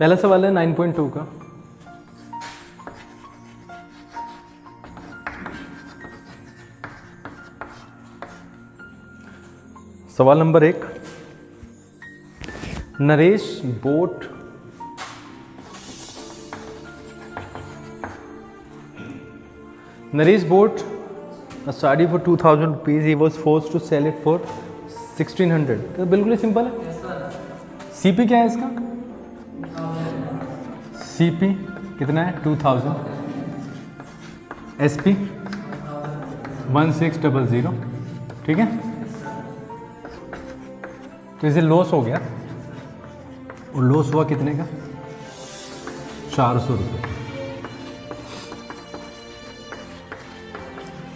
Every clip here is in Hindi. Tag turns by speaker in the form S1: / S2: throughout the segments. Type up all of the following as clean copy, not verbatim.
S1: पहला सवाल है 9.2 का। सवाल number 1, Naresh boat a sari for 2000 rupees. He was forced to sell it for 1600. तो बिल्कुल ही सिंपल है। सीपी क्या है इसका? सीपी कितना है? 2000। एसपी 1600। ठीक है, तो इसे लॉस हो गया, और लॉस हुआ कितने का? 400 रुपये।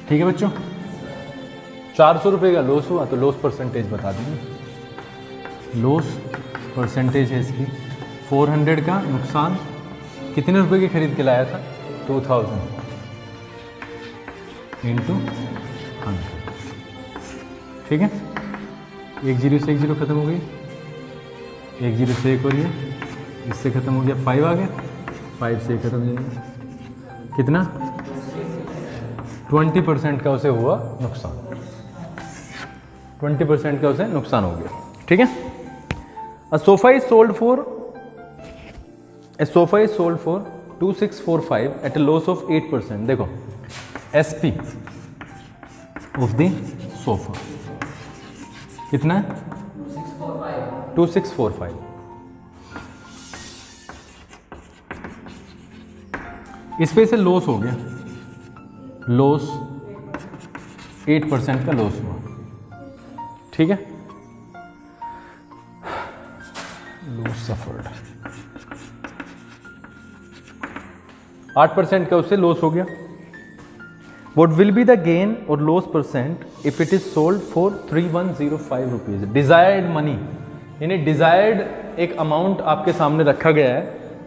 S1: ठीक है बच्चों, 400 रुपये का लॉस हुआ, तो लॉस परसेंटेज बता दीजिए। लॉस परसेंटेज है इसकी 400 का नुकसान, कितने रुपए की खरीद के लाया था? 2000 इंटू 100। ठीक है, 1 0 से 1 0 खत्म हो गई, 1 0 से 1 और ये इससे खत्म हो गया, 5 आ गया, 5 से खत्म हो जाएगा। कितना? 20% का उसे हुआ नुकसान, 20% का उसे नुकसान हो गया। ठीक है, A sofa is sold for 2645 at a loss of 8%. देखो SP of the sofa कितना है? 2645। इस पे से लॉस हो गया, लॉस 8% का लॉस हुआ। ठीक है, लॉस सफर्ड 8% का उससे लॉस हो गया। What will be the gain or loss percent if it is sold for 3105 rupees? Desired money, यानी डिजायर्ड एक अमाउंट आपके सामने रखा गया है।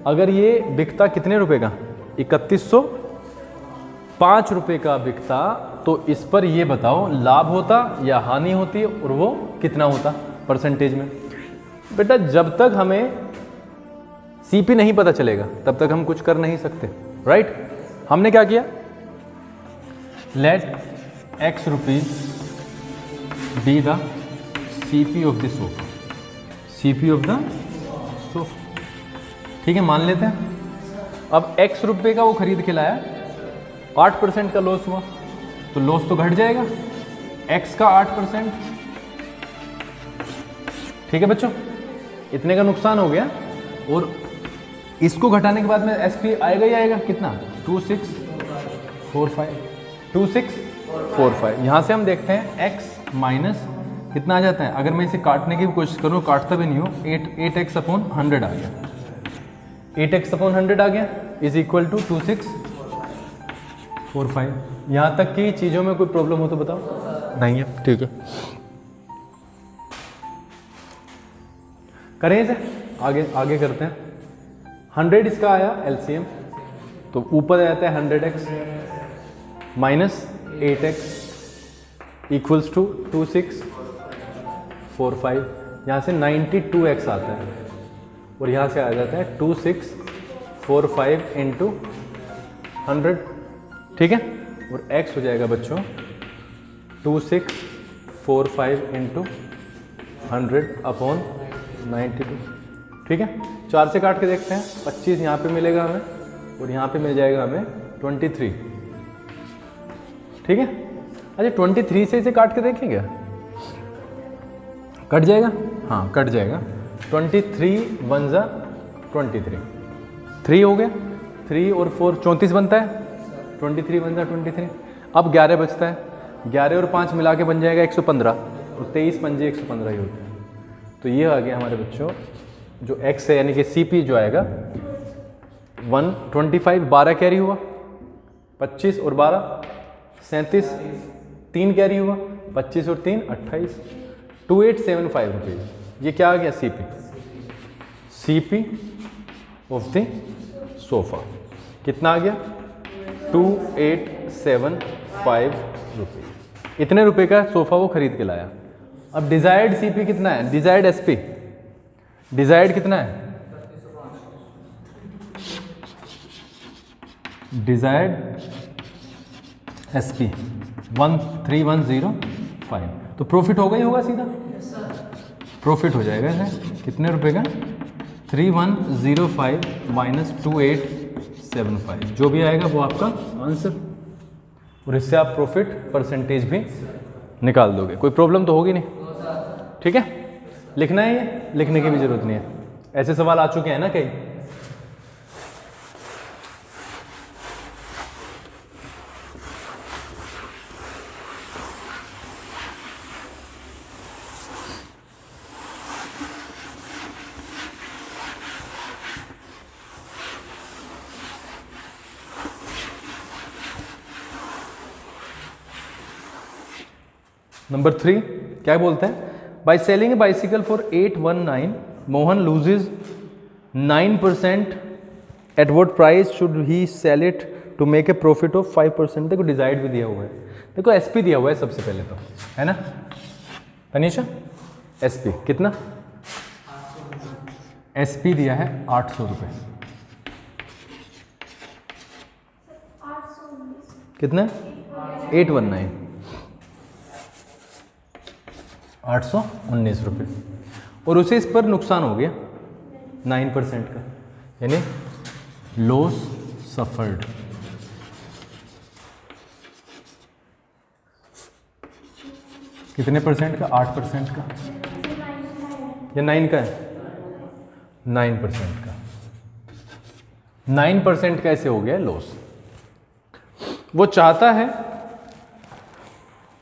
S1: अगर ये बिकता कितने रुपए का? 3105 रुपये का बिकता, तो इस पर ये बताओ लाभ होता या हानि होती, और वो कितना होता परसेंटेज में? बेटा जब तक हमें सीपी नहीं पता चलेगा तब तक हम कुछ कर नहीं सकते, राइट? हमने क्या किया? Let X rupees be the CP of the sofa, CP of the sofa. ठीक है, मान लेते हैं। अब X रुपये का वो खरीद के लाया, 8% का लॉस हुआ, तो लॉस तो घट जाएगा, X का 8%। ठीक है बच्चों, इतने का नुकसान हो गया, और इसको घटाने के बाद में एसपी आएगा ही आएगा। कितना? 2645। यहाँ से हम देखते हैं x माइनस कितना आ जाता है। अगर मैं इसे काटने की कोशिश करूँ, काटता भी नहीं हूँ, 8x अपॉन 100 आ गया, 8x अपॉन 100 आ गया इज इक्वल टू 2645। यहाँ तक की चीज़ों में कोई प्रॉब्लम हो तो बताओ? नहीं है। ठीक है, करें इसे आगे करते हैं। 100 इसका आया एलसीएम, तो ऊपर आ जाता है 100x minus 8x equals to 2645। यहाँ से 92x आता है, और यहाँ से आ जाता है 2645 इंटू 100। ठीक है, और x हो जाएगा बच्चों 2645 इंटू 100 अपॉन 92। ठीक है, 4 से काट के देखते हैं। 25 यहाँ पे मिलेगा हमें, और यहाँ पे मिल जाएगा हमें 23। ठीक है, अच्छा 23 से इसे काट के देखेंगे, कट जाएगा? हाँ कट जाएगा। 23 1 जा 23, 3 हो गया, 3 और 4 34 बनता है, 23 1 जा 23। अब 11 बचता है, 11 और 5 मिला के बन जाएगा 115, और 23 पंजे 115 ही होता है। तो ये आ गया हमारे बच्चों जो x है, यानी कि CP जो आएगा 125। 12 कैरी हुआ, 25 और 12 37, 3 कैरी हुआ, 25 और 3 28, 2875 रुपीज़। ये क्या आ गया? CP ऑफ द सोफा कितना आ गया? 2875 रुपीज़। इतने रुपए का सोफ़ा वो खरीद के लाया। अब डिज़ायर्ड CP कितना है? डिज़ायर्ड SP डिज़ायर्ड कितना है? डिजायर्ड SP 13105, तो प्रॉफिट होगा ही होगा सीधा, प्रॉफिट हो जाएगा इसे कितने रुपए का, 3105 माइनस 2875, जो भी आएगा वो आपका आंसर, और इससे आप प्रॉफिट परसेंटेज भी निकाल दोगे। कोई प्रॉब्लम तो होगी नहीं, ठीक है। लिखना है ये, लिखने की भी जरूरत नहीं है, ऐसे सवाल आ चुके हैं ना कई। नंबर 3 क्या बोलते हैं, by selling a bicycle for 819 Mohan loses 9%, at what price should he sell it to make a profit of 5%। देखो डिजाइड भी दिया हुआ है, देखो SP दिया हुआ है सबसे पहले तो, है ना तनीषा, SP कितना, SP दिया है 800 रुपये, कितना 819 819 रुपये, और उसे इस पर नुकसान हो गया 9% का, यानी लॉस सफर्ड। कितने परसेंट का, 8% का या 9 का है, 9% का, 9% का ऐसे हो गया लॉस। वो चाहता है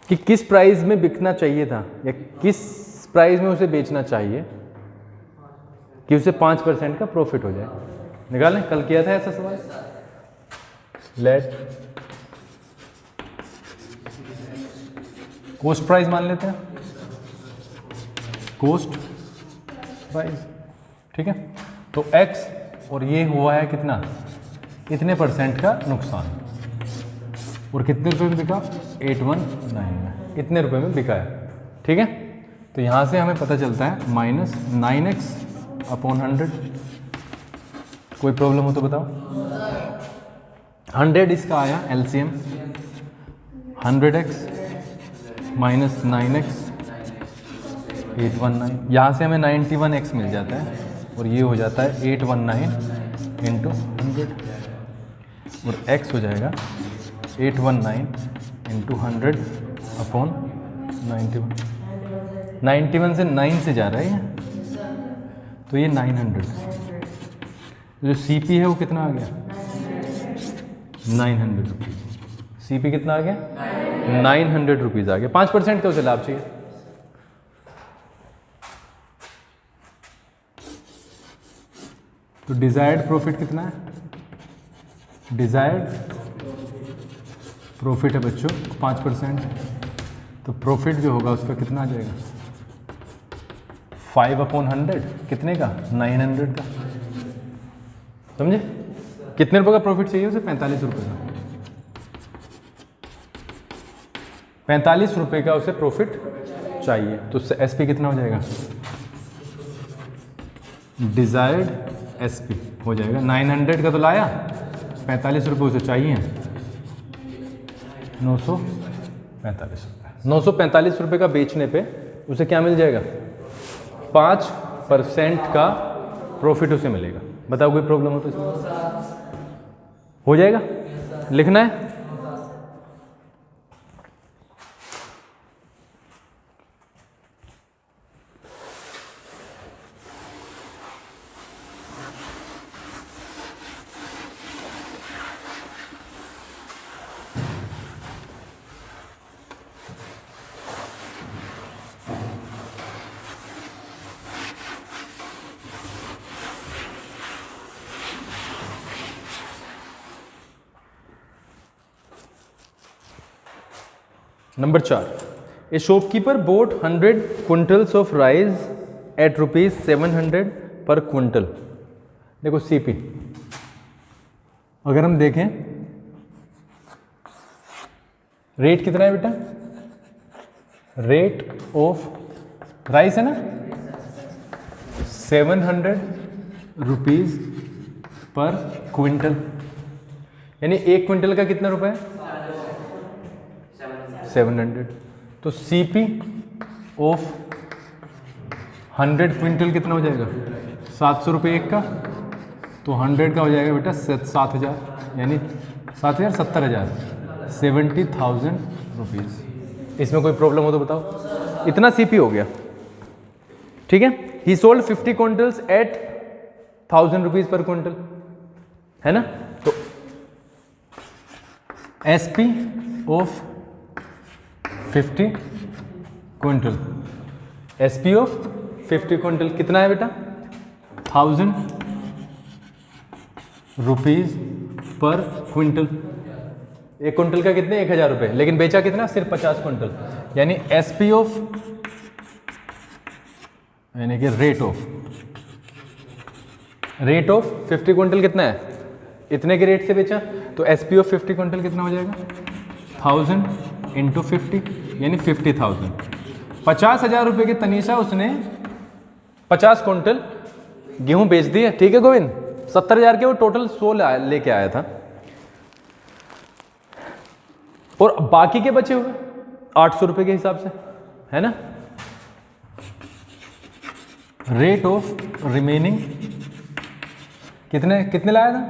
S1: कि किस प्राइस में बिकना चाहिए था या किस प्राइस में उसे बेचना चाहिए कि उसे 5% का प्रॉफिट हो जाए। निकालें, कल किया था ऐसा सवाल। लेट कॉस्ट प्राइस मान लेते हैं, कॉस्ट प्राइस, ठीक है। तो X और ये हुआ है कितना, इतने परसेंट का नुकसान, और कितने रुपए में बिका, 819 में, इतने रुपए में बिका है, ठीक है। तो यहाँ से हमें पता चलता है माइनस 9x अपॉन 100। कोई प्रॉब्लम हो तो बताओ। 100 इसका आया LCM, 100x माइनस 9x 819, यहाँ से हमें 91x मिल जाता है, और ये हो जाता है 819 इंटू 100, और x हो जाएगा 819 इंटू 100 अपॉन 91। 91 से 9 से जा रहा है ये, तो ये 900। जो CP है वो कितना आ गया, 900 रुपीज़। CP कितना आ गया, 900 रुपीज़ आ गया। 5% का उसे लाभ चाहिए। तो डिजायर्ड प्रॉफिट कितना है, डिजायर्ड प्रॉफिट है बच्चों 5%, तो प्रॉफिट जो होगा उसका कितना आ जाएगा, 5/100, कितने का, 900 का, समझे। कितने रुपए का प्रॉफिट चाहिए उसे, 45 रुपये का, 45 रुपये का उसे प्रॉफिट चाहिए। तो SP कितना हो जाएगा, डिजायर्ड SP हो जाएगा 900 का तो लाया, 45 रुपये उसे चाहिए, 945 रुपये। 945 रुपये का बेचने पे उसे क्या मिल जाएगा, 5% का प्रॉफिट उसे मिलेगा। बताओ कोई प्रॉब्लम हो तो इसमें हो जाएगा, लिखना है। Number 4, a shopkeeper bought 100 quintals of rice at ₹700 per quintal. देखो CP अगर हम देखें, रेट कितना है बेटा, रेट ऑफ राइस है ना 700 रुपीज़ पर क्विंटल, यानी 1 क्विंटल का कितना रुपए है? 700। तो CP ऑफ 100 क्विंटल कितना हो जाएगा? 700 रुपये एक का। तो 100 का हो जाएगा बेटा 7,000, यानी 7,000 70,000, 70,000 रुपीज़। इसमें कोई प्रॉब्लम हो तो बताओ। इतना CP हो गया, ठीक है। He sold 50 quintals at 1,000 rupees per quintal, है ना। तो SP of 50 quintal, SP of 50 quintal कितना है बेटा? 1,000 रुपीज़ पर क्विंटल। एक क्विंटल का कितने? 1,000 रुपये, लेकिन बेचा कितना? सिर्फ 50 क्विंटल। यानी SP ऑफ, यानी कि रेट ऑफ 50 क्विंटल कितना है? इतने के रेट से बेचा, तो SP ऑफ 50 क्विंटल कितना हो जाएगा? 1,000 इंटू 50, यानी 50,000। 50,000 रुपये की तनीषा उसने 50 क्विंटल गेहूं बेच दिए, ठीक है गोविंद। 70,000 के वो टोटल 100 लेके आया था, और बाकी के बचे हुए 800 रुपये के हिसाब से, है ना। रेट ऑफ रिमेनिंग कितने लाया था?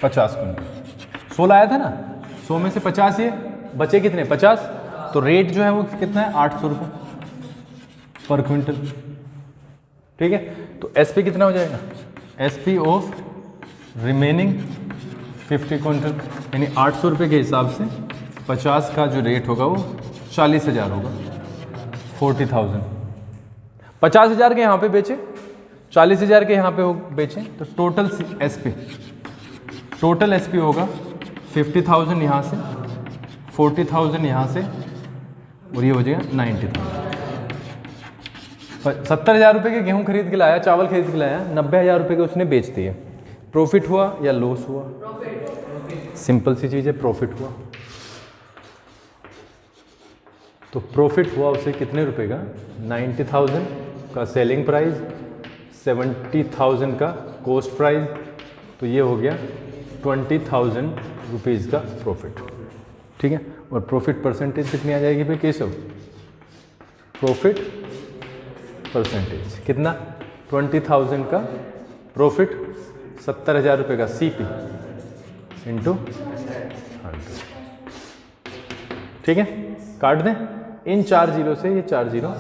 S1: 50 क्विंटल। 100 लाया था ना, 100 में से 50 ये बचे कितने? 50। तो रेट जो है वो कितना है? 800 रुपये पर क्विंटल, ठीक है। तो SP कितना हो जाएगा? SP ऑफ रिमेनिंग 50 क्विंटल, यानी 800 रुपये के हिसाब से 50 का जो रेट होगा वो 40,000 होगा, 40,000। 50,000 के यहाँ पे बेचे, 40,000 के यहाँ पे बेचे, तो टोटल SP होगा 50,000 यहाँ से, 40,000 यहाँ से, और ये हो जाएगा 90,000। 70,000 रुपये के गेहूं खरीद के लाया, चावल खरीद के लाया, 90,000 रुपये के उसने बेच दिए। प्रॉफिट हुआ या लॉस हुआ? सिंपल सी चीज़ है, प्रॉफिट हुआ। तो प्रॉफिट हुआ उसे कितने रुपए का? 90,000 का सेलिंग प्राइस, 70,000 का कॉस्ट प्राइस, तो ये हो गया 20,000 रुपीज़ का प्रॉफिट, ठीक है। और प्रॉफिट परसेंटेज कितनी आ जाएगी भाई केशव? प्रॉफिट परसेंटेज कितना? 20,000 का प्रॉफिट, 70,000 रुपये का CP इंटू 100, ठीक है। काट दें इन 4 जीरो से, ये 4 जीरो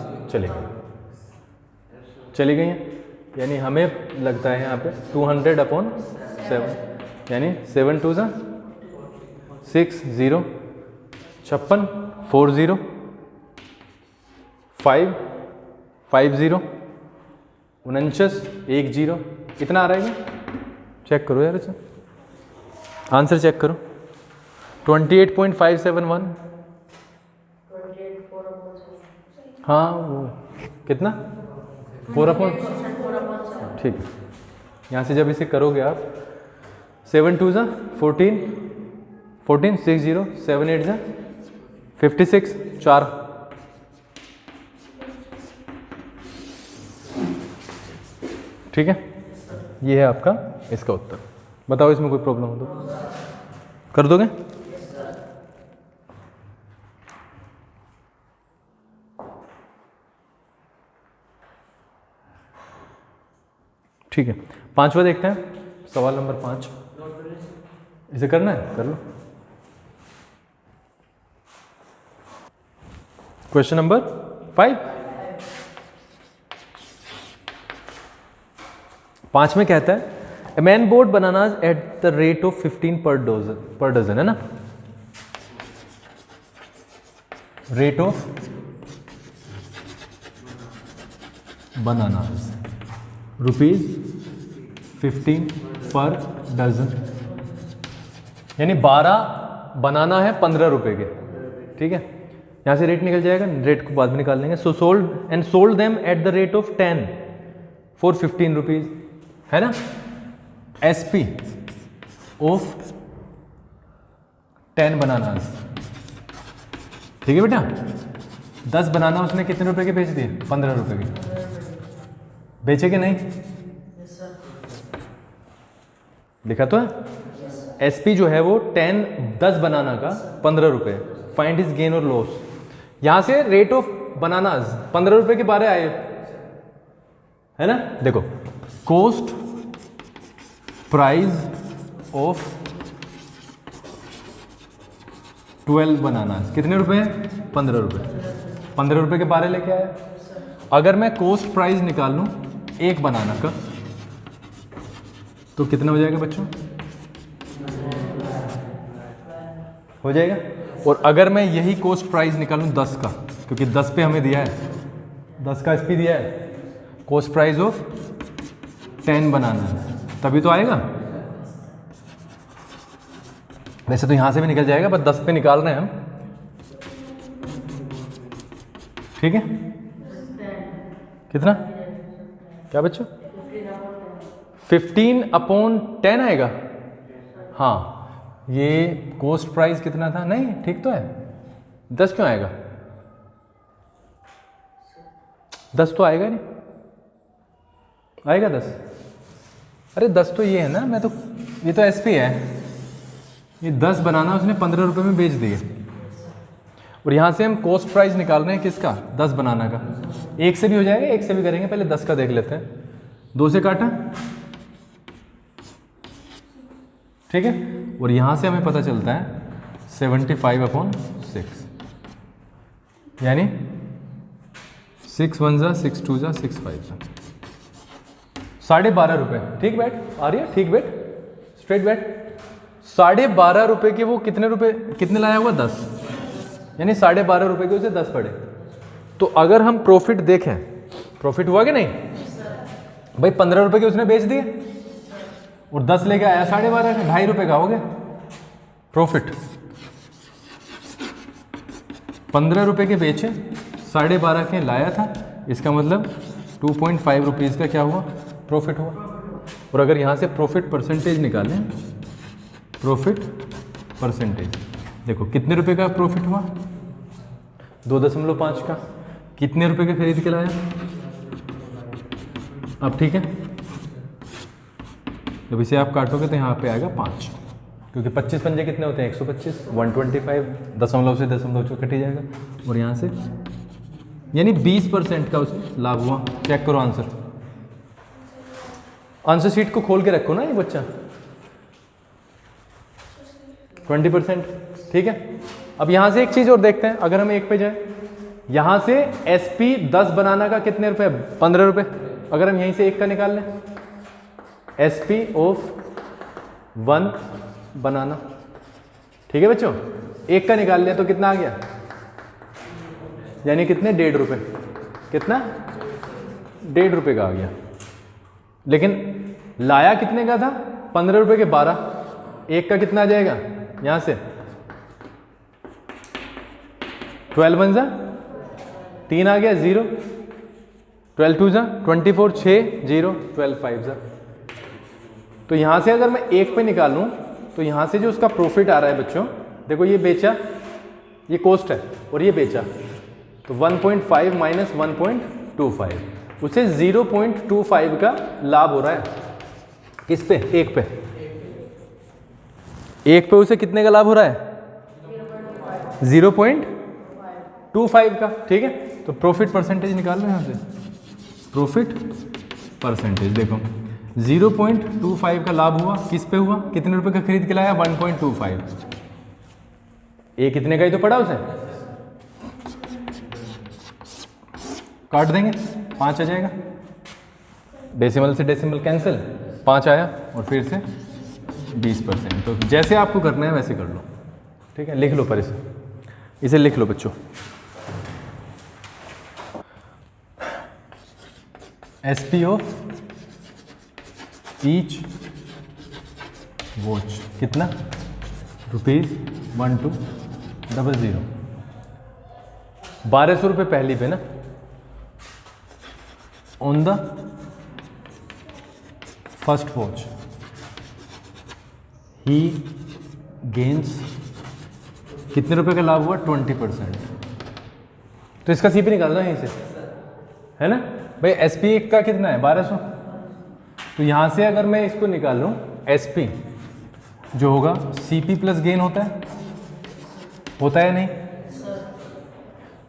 S1: चली गई हैं, यानी हमें लगता है यहाँ पे 200/7, यानी 7 2 6 0 56 40 5 5 0 49 1 0, इतना आ रहा है। चेक करो यार, अच्छा आंसर चेक करो। 28.571, हाँ वो कितना? 4/, ठीक है। यहाँ से जब इसे करोगे आप, 7 2 14 14 6 0 7 8 56 4, ठीक है। ये है आपका इसका उत्तर। बताओ इसमें कोई प्रॉब्लम हो तो कर दोगे? ठीक है, 5वां देखते हैं, सवाल नंबर 5। इसे करना है, कर लो। Question number 5। 5 में कहता है a man bought banana at the rate of 15 per dozen, है ना। Rate of bananas ₹15 per dozen, यानी 12 बनाना है 15 रुपए के, ठीक है। यहां से रेट निकल जाएगा, रेट को बाद में निकाल लेंगे। सो sold them at the rate of 10 for 15 rupees, है ना। SP ऑफ 10 बनानास, ठीक है बेटा। 10 बनाना उसने कितने रुपए के बेच दिए? 15 रुपए के। बेचे कि नहीं? लिखा तो है SP जो है वो 10 बनाना का 15 रुपये, फाइंड हिज गेन और लॉस। यहाँ से रेट ऑफ बनानाज 15 रुपये के बारे आए, है ना। देखो कॉस्ट प्राइस ऑफ 12 बनानाज कितने रुपए हैं? 15 रुपये। 15 रुपये के बारे लेके आया। अगर मैं कॉस्ट प्राइस निकाल लूँ एक बनाना का तो कितना हो जाएगा बच्चों? हो जाएगा। और अगर मैं यही कॉस्ट प्राइस निकालूं 10 का, क्योंकि 10 पे हमें दिया है, 10 का SP दिया है, कॉस्ट प्राइस ऑफ 10 बनाना, तभी तो आएगा। वैसे तो यहां से भी निकल जाएगा, बस 10 पे निकाल रहे हैं हम, ठीक है। कितना? क्या बच्चों? 15/10 आएगा। हाँ, ये कॉस्ट प्राइस कितना था? नहीं, ठीक तो है। 10 क्यों आएगा? 10 तो आएगा नहीं, आएगा 10? अरे 10 तो ये है ना, मैं तो, ये तो SP है। ये 10 बनाना उसने 15 रुपये में बेच दिए। और यहाँ से हम कॉस्ट प्राइस निकाल रहे हैं किसका? 10 बनाना का। एक से भी हो जाएगा, एक से भी करेंगे, पहले 10 का देख लेते हैं। 2 से काटा, ठीक है। और यहाँ से हमें पता चलता है 75/6, यानी 6 1 जा 6 2 जा 6 5 जा 12.5 रुपये। ठीक बैठ आ रही है? ठीक बैठ, स्ट्रेट बैठ। 12.5 रुपये के वो कितने रुपए, कितने लाया हुआ? 10, यानी 12.5 रुपये के उसे 10 पड़े। तो अगर हम प्रॉफिट देखें, प्रॉफिट हुआ कि नहीं भाई? 15 रुपये के उसने बेच दिए और 10 लेके आया 12.5 का, 2.5 रुपये का हो गया प्रॉफिट। 15 रुपये के बेचे, 12.5 के लाया था, इसका मतलब 2.5 रुपीज़ का क्या हुआ? प्रॉफिट हुआ। और अगर यहाँ से प्रॉफिट परसेंटेज निकालें, प्रॉफिट परसेंटेज देखो कितने रुपए का प्रॉफिट हुआ? 2.5 का। कितने रुपए का खरीद के लाया? अब ठीक है, जब इसे आप काटोगे तो यहाँ पे आएगा 5, क्योंकि 25 पंजे कितने होते हैं? 125, 125 दशमलव से दशमलव जो कट ही जाएगा। और यहाँ से यानी 20% का उसे लाभ हुआ। चेक करो आंसर, आंसर शीट को खोल के रखो ना ये बच्चा। 20%, ठीक है। अब यहाँ से एक चीज़ और देखते हैं, अगर हम एक पे जाए, यहाँ से SP 10 बनाना का कितने रुपए? 15 रुपये। अगर हम यहीं से एक का निकाल लें, SP ऑफ 1 बनाना, ठीक है बच्चों, एक का निकाल लिया तो कितना आ गया? यानी कितने? 1.5 रुपये। कितना? 1.5 रुपये का आ गया। लेकिन लाया कितने का था? 15 रुपये के 12। एक का कितना आ जाएगा यहाँ से? 12 1 जा 3 आ गया 0, 12 2 जा 24 6 0, 12 5 जा। तो यहाँ से अगर मैं एक पे निकालूं तो यहाँ से जो उसका प्रॉफिट आ रहा है बच्चों, देखो ये बेचा, ये कॉस्ट है, और ये बेचा, तो 1.5 माइनस 1.25, उसे 0.25 का लाभ हो रहा है। किस पे? एक पे। एक पे उसे कितने का लाभ हो रहा है? 0.25 का, ठीक है। तो प्रॉफिट परसेंटेज निकाल रहे हैं यहाँ से, प्रॉफिट परसेंटेज देखो 0.25 का लाभ हुआ। किस पे हुआ? कितने रुपए का खरीद के लाया? 1.25। ये कितने का ही तो पड़ा उसे, काट देंगे 5 आ जाएगा, डेसिमल से डेसिमल कैंसिल, 5 आया, और फिर से 20%। तो जैसे आपको करना है वैसे कर लो, ठीक है। लिख लो पर इसे लिख लो बच्चों। SP ऑफ ईच वॉच कितना? ₹1200। 1200 रुपये पहली पे ना, on the first watch he gains, कितने रुपए का लाभ हुआ? 20%। तो इसका CP निकालना है यहीं से, है ना भाई। SP एक का कितना है? 1200। तो यहाँ से अगर मैं इसको निकालूं SP, जो होगा CP प्लस गेन होता है या नहीं?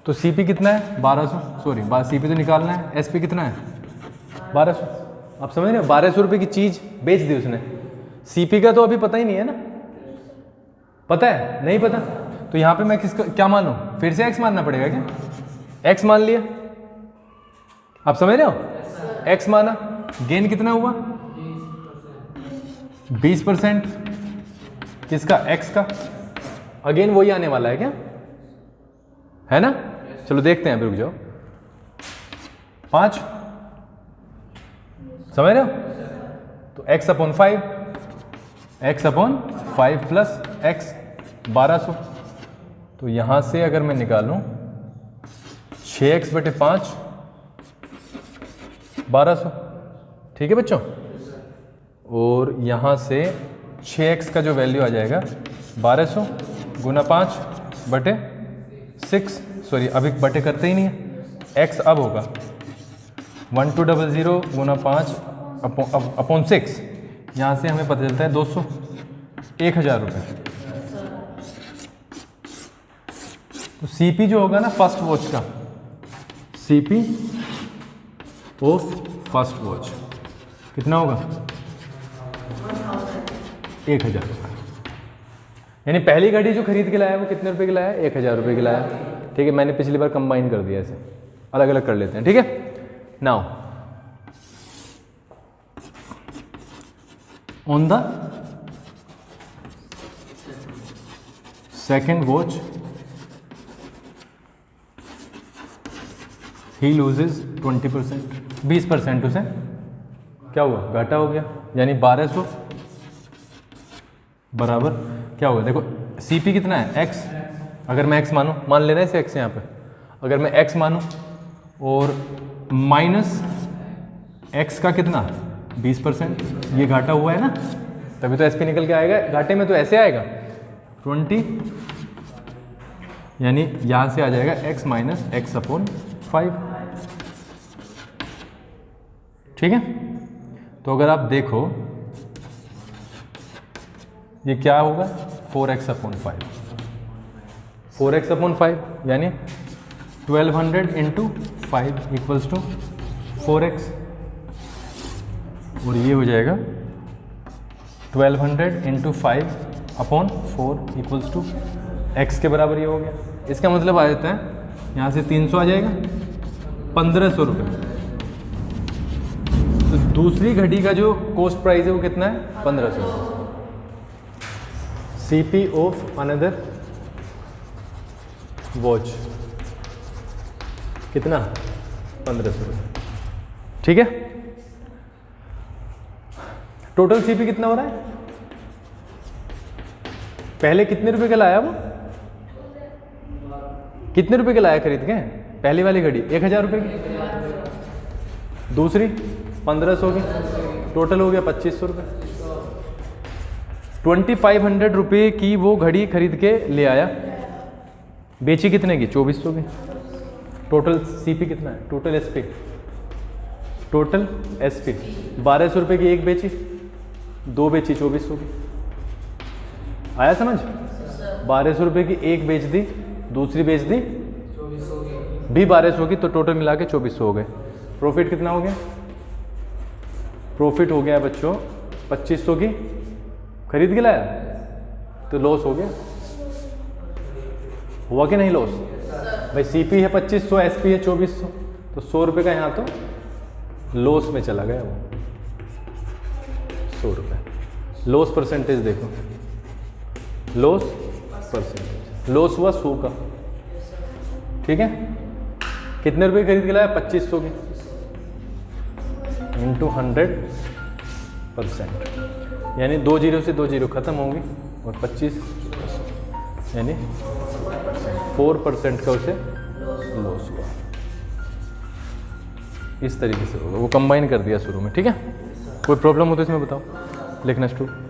S1: तो CP कितना है? 1200, सॉरी CP तो निकालना है, SP कितना है? 1200। आप समझ रहे हो, 1200 रुपये की चीज़ बेच दी उसने, CP का तो अभी पता ही नहीं है ना, पता है? नहीं पता, तो यहाँ पे मैं किसका क्या मान लूँ? फिर से x मानना पड़ेगा क्या? x मान लिया, आप समझ रहे हो? x माना, गेन कितना हुआ? 20%। किसका? x का। अगेन वही आने वाला है क्या? है ना? चलो देखते हैं, रुक जाओ। 5 समझ रहे हो? तो x upon 5, x upon 5 plus x 1200। तो यहां से अगर मैं निकालूं 6x बटे 5 1200, ठीक है बच्चों? और यहां से 6x का जो वैल्यू आ जाएगा 1200 गुना 5 बटे 6, सॉरी अभी बटे करते ही नहीं है, x अब होगा 1200 गुना 5 अपॉन 6, यहाँ से हमें पता चलता है 200, 1000 रुपये। तो CP जो होगा ना फर्स्ट वॉच का, CP ऑफ फर्स्ट वॉच कितना होगा? 1000 रुपये। यानी पहली घड़ी जो खरीद के लाया वो कितने रुपए की लाया? 1000 रुपये की लाया, ठीक है? मैंने पिछली बार कंबाइन कर दिया, ऐसे अलग अलग कर लेते हैं, ठीक है? Now on the second watch he loses 20%, 20% उसे क्या हुआ? घाटा हो गया। यानी 1200 बराबर क्या होगा? देखो CP कितना है? x, अगर मैं x मानूँ, मान लेना इसे x यहाँ पे, अगर मैं x मानूँ और माइनस x का कितना? 20%, ये घाटा हुआ है ना, तभी तो SP निकल के आएगा। घाटे में तो ऐसे आएगा 20, यानी यहाँ से आ जाएगा x माइनस x अपॉन 5, ठीक है? तो अगर आप देखो ये क्या होगा? 4x अपॉन 5, 4x अपॉन 5 यानी 1200 इंटू 5 इक्वल्स टू 4x, और ये हो जाएगा 1200 into 5 upon 4 equals to x के बराबर ये हो गया। इसका मतलब आ जाता है यहाँ से 300 आ जाएगा, 1500 रुपये। तो दूसरी घड़ी का जो कॉस्ट प्राइस है वो कितना है? 1500। CP ऑफ अनदर वॉच कितना? 1500 रुपये, ठीक है? टोटल CP कितना हो रहा है? पहले कितने रुपए का लाया वो? कितने रुपए का लाया खरीद के? पहली वाली घड़ी 1000 रुपए की, दूसरी 1500 की, टोटल हो गया 2500 रुपये। 2500 रुपये की वो घड़ी खरीद के ले आया, बेची कितने की? 2400 की। टोटल CP कितना है? टोटल SP, टोटल SP 1200 रुपये की एक बेची, दो बेची 2400 की। आया समझ? 1200 रुपये की एक बेच दी, दूसरी बेच दी भी 1200 की, तो टोटल मिला के 2400 हो गए। प्रॉफिट कितना हो गया? प्रॉफिट हो गया बच्चों 2500 की खरीद के लाया, तो लॉस हो गया। हुआ कि नहीं लॉस? भाई CP है 2500, SP है 2400, तो 100 रुपये का यहाँ तो लॉस में चला गया वो, 100 रुपये। लॉस परसेंटेज देखो, लॉस परसेंटेज, लॉस हुआ 100 का, ठीक है? कितने रुपए खरीद के लाया? 2500 की, इंटू 100%, यानी 2 जीरो से 2 जीरो खत्म होंगी, और 25 यानी 4% का उसे लॉस हुआ। इस तरीके से होगा, वो कंबाइन कर दिया शुरू में, ठीक है? कोई प्रॉब्लम हो तो इसमें बताओ, लिखना स्टूडेंट।